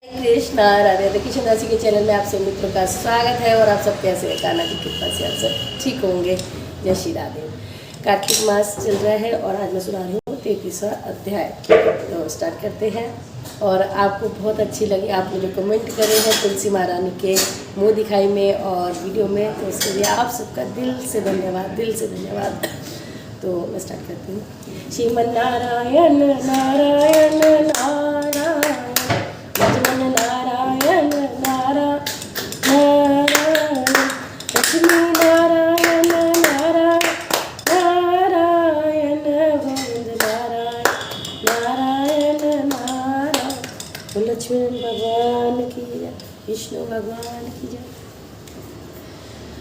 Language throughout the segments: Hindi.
कृष्णा राधे राधे। किशन राशि के चैनल में आप सब मित्रों का स्वागत है। और आप सब कैसे हैं? कान्हा की कृपा से आप सब ठीक होंगे। जय श्री राधे। कार्तिक मास चल रहा है और आज मैं सुना रही हूँ 33वां अध्याय। तो स्टार्ट करते हैं। और आपको बहुत अच्छी लगी, आपने जो कमेंट करे हैं तुलसी महारानी के मुँह दिखाई में और वीडियो में, तो उसके लिए आप सबका दिल से धन्यवाद, दिल से धन्यवाद। तो मैं स्टार्ट करती हूँ। श्रीमन नारायण नारायण नारायण, लक्ष्मण नारायण नारायण नारायण, लक्ष्मी नारायण नारायण नारायण, गोविंद नारायण नारायण नारायण। लक्ष्मण भगवान की जय, विष्णु भगवान की जय।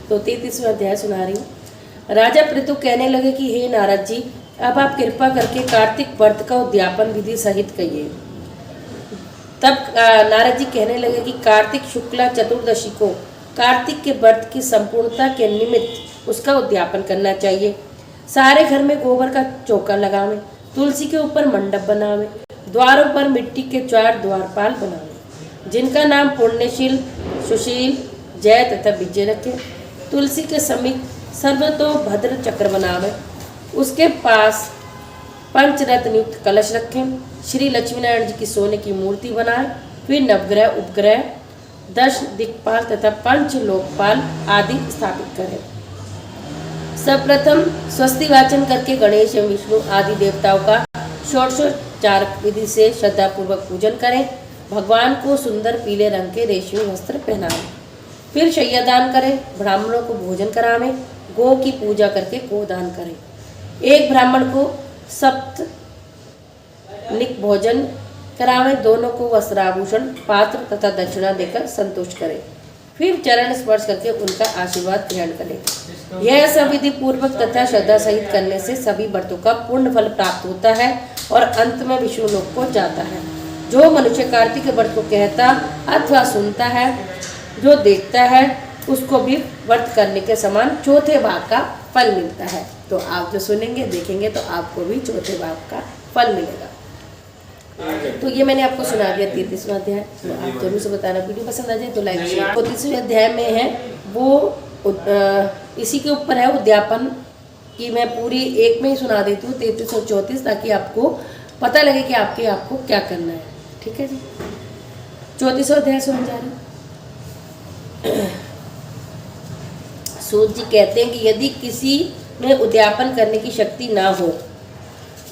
तो 33वां अध्याय सुना रही हूँ। राजा पृथु कहने लगे कि हे नारद जी, अब आप कृपा करके कार्तिक व्रत का उद्यापन विधि सहित कहिए। तब नारद जी कहने लगे कि कार्तिक शुक्ला चतुर्दशी को कार्तिक के व्रत की संपूर्णता के निमित्त उसका उद्यापन करना चाहिए। सारे घर में गोबर का चौका लगावें, तुलसी के ऊपर मंडप बनावें, द्वारों पर मिट्टी के 4 द्वारपाल बनावें, जिनका नाम पुण्यशील, सुशील, जय तथा विजय रखें। तुलसी के समीप सर्वतोभद्र चक्र बनावें, उसके पास पंचरत्न युक्त कलश रखें। श्री लक्ष्मीनारायण जी की सोने की मूर्ति बनाएं। फिर नवग्रह, उपग्रह, 10 दिक्पाल तथा 5 लोकपाल आदि स्थापित करें। सर्वप्रथम स्वस्ति वाचन करके गणेश एवं विष्णु आदि देवताओं का षोडशोपचार विधि से श्रद्धापूर्वक पूजन करें। भगवान को सुंदर पीले रंग के रेशमी वस्त्र पहनाएं। फिर शय्यादान करें, ब्राह्मणों को भोजन करावें, गौ की पूजा करके गोदान करें। एक ब्राह्मण को सप्त निक भोजन करावें, दोनों को वस्त्राभूषण, पात्र तथा दक्षिणा देकर संतुष्ट करें। फिर चरण स्पर्श करके उनका आशीर्वाद ग्रहण करें। यह सब विधि पूर्वक तथा श्रद्धा सहित करने से सभी व्रतों का पूर्ण फल प्राप्त होता है और अंत में विष्णु लोक को जाता है। जो मनुष्य कार्तिक व्रत को कहता अथवा सुनता है, जो देखता है, उसको भी व्रत करने के समान चौथे भाग का फल मिलता है। तो आप जो सुनेंगे देखेंगे तो आपको भी चौथे भाग का फल मिलेगा। तो ये मैंने आपको सुना दिया 33वां अध्याय। तो आप जरूर से बताना, वीडियो पसंद आ जाए तो लाइक शेयर। 33वें अध्याय में है वो इसी के ऊपर है उद्यापन की। मैं पूरी एक में ही सुना देती हूँ 33 और 34, ताकि आपको पता लगे कि आपको क्या करना है। ठीक है जी। 34वां अध्याय सुन जा रही हूँ। सूत जी कहते हैं कि यदि किसी में उद्यापन करने की शक्ति ना हो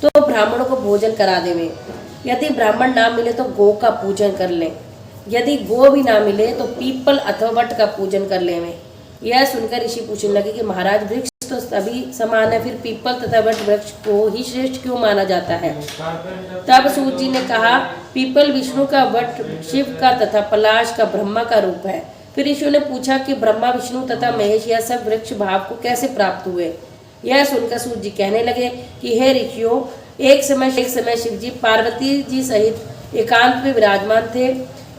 तो ब्राह्मणों को भोजन करा देवें। यदि ब्राह्मण ना मिले तो गौ का पूजन कर लें। यदि गौ भी ना मिले तो पीपल अथवा वट का पूजन कर लें। यह सुनकर ऋषि पूछने लगे कि महाराज, वृक्ष तो सभी समान है, फिर पीपल तथा वट वृक्ष को ही श्रेष्ठ क्यों माना जाता है? तब सूत जी ने कहा, पीपल विष्णु का, वट शिव का तथा पलाश का ब्रह्मा का रूप है। फिर ऋषियों ने पूछा कि ब्रह्मा, विष्णु तथा महेश यह सब वृक्ष भाव को कैसे प्राप्त हुए? यह सुनकर सूत जी कहने लगे कि हे ऋषियों, एक समय शिव जी पार्वती जी सहित एकांत में विराजमान थे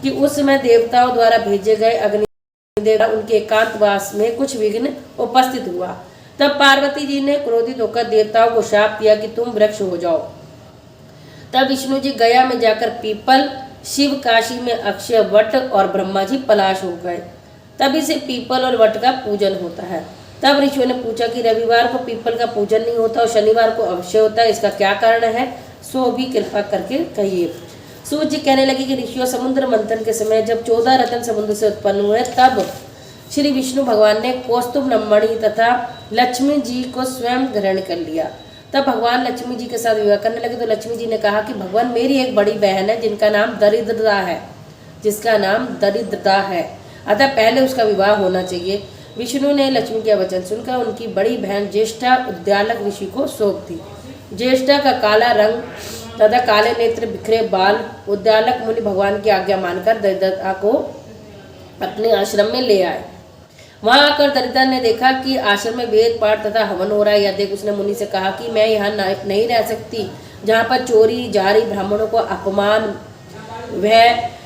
कि उस समय देवताओं द्वारा भेजे गए अग्निदेव उनके एकांतवास में कुछ विघ्न उपस्थित हुआ। तब पार्वती जी ने क्रोधित होकर देवताओं को शाप दिया कि तुम वृक्ष हो जाओ। तब विष्णु जी गया में जाकर पीपल, शिव काशी में अक्षय वट और ब्रह्मा जी पलाश हो गए। तभी से पीपल और वट का पूजन होता है। तब ऋषियों ने पूछा कि रविवार को पीपल का पूजन नहीं होता और शनिवार को अवश्य होता है, इसका क्या कारण है? सो भी कृपा करके कहिए। सूत जी कहने लगे कि ऋषियों, समुद्र मंथन के समय जब 14 रत्न समुद्र से उत्पन्न हुए, तब श्री विष्णु भगवान ने कौस्तुभ मणि तथा लक्ष्मी जी को स्वयं ग्रहण कर लिया। तब भगवान लक्ष्मी जी के साथ विवाह करने लगे तो लक्ष्मी जी ने कहा कि भगवान, मेरी एक बड़ी बहन है जिसका नाम दरिद्रता है, अतः पहले उसका विवाह होना चाहिए। विष्णु ने लक्ष्मी का वचन सुनकर उनकी बड़ी बहन ज्येष्ठा उद्यालक ऋषि को सौंप दी। ज्येष्ठा का काला रंग तथा काले नेत्र, बिखरे बाल उद्यालक मुनि भगवान की आज्ञा मानकर दरिद्रता को अपने आश्रम में ले आए। वहां आकर दरिद्र ने देखा कि आश्रम में वेद पाठ तथा हवन हो रहा है। यह देख उसने मुनि से कहा कि मैं यहाँ नहीं रह सकती, जहाँ पर चोरी जारी, ब्राह्मणों को अपमान,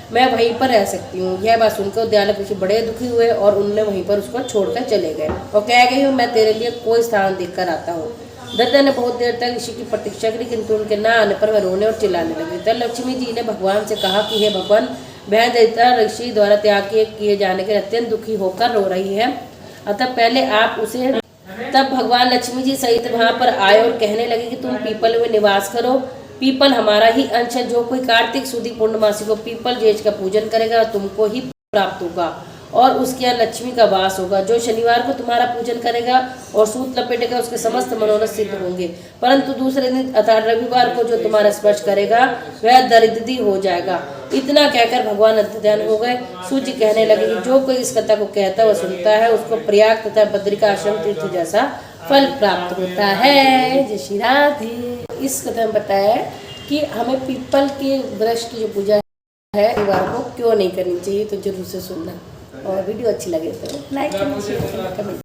मैं वहीं पर रह सकती हूँ। यह बात सुनकर उद्यालक ऋषि बड़े दुखी हुए और उन्होंने वहीं पर उसको छोड़कर चले गए और कह गई हूँ, मैं तेरे लिए कोई स्थान देखकर आता हूँ। दरिद्र ने बहुत देर तक ऋषि की प्रतीक्षा करी, किंतु उनके न आने पर वह रोने और चिल्लाने लगे। तब लक्ष्मी जी ने भगवान से कहा कि हे भगवान, बहन दैत्या ऋषि द्वारा त्याग किए जाने के अत्यंत दुखी होकर रो रही है। अतः पहले आप उसे। तब भगवान लक्ष्मी जी सहित वहां पर आए और कहने लगे कि तुम पीपल में निवास करो। पीपल हमारा ही अंश है। जो कोई कार्तिक सुदी पूर्णमासी को पीपल जेज का पूजन करेगा तुमको ही प्राप्त होगा और उसके यहाँ लक्ष्मी का वास होगा। जो शनिवार को तुम्हारा पूजन करेगा और सूत लपेटेगा उसके समस्त मनोरथ सिद्ध होंगे, परंतु दूसरे दिन अर्थात रविवार को जो तुम्हारा स्पर्श करेगा वह दरिद्री हो जाएगा। इतना कहकर भगवान अंतर्ध्यान हो गए। सूर्य कहने लगे कि जो कोई इस कथा को कहता व सुनता है उसको प्रयाग तथा बद्रिका आश्रम तीर्थ जैसा फल प्राप्त होता है। जय श्री राधे। इस कथा में बताया है कि हमें पीपल के वृक्ष की जो पूजा है रविवार को क्यों नहीं करनी चाहिए, तो जरूर से सुनना। और वीडियो अच्छी लगे तो लाइक करें, शेयर करें, कमेंट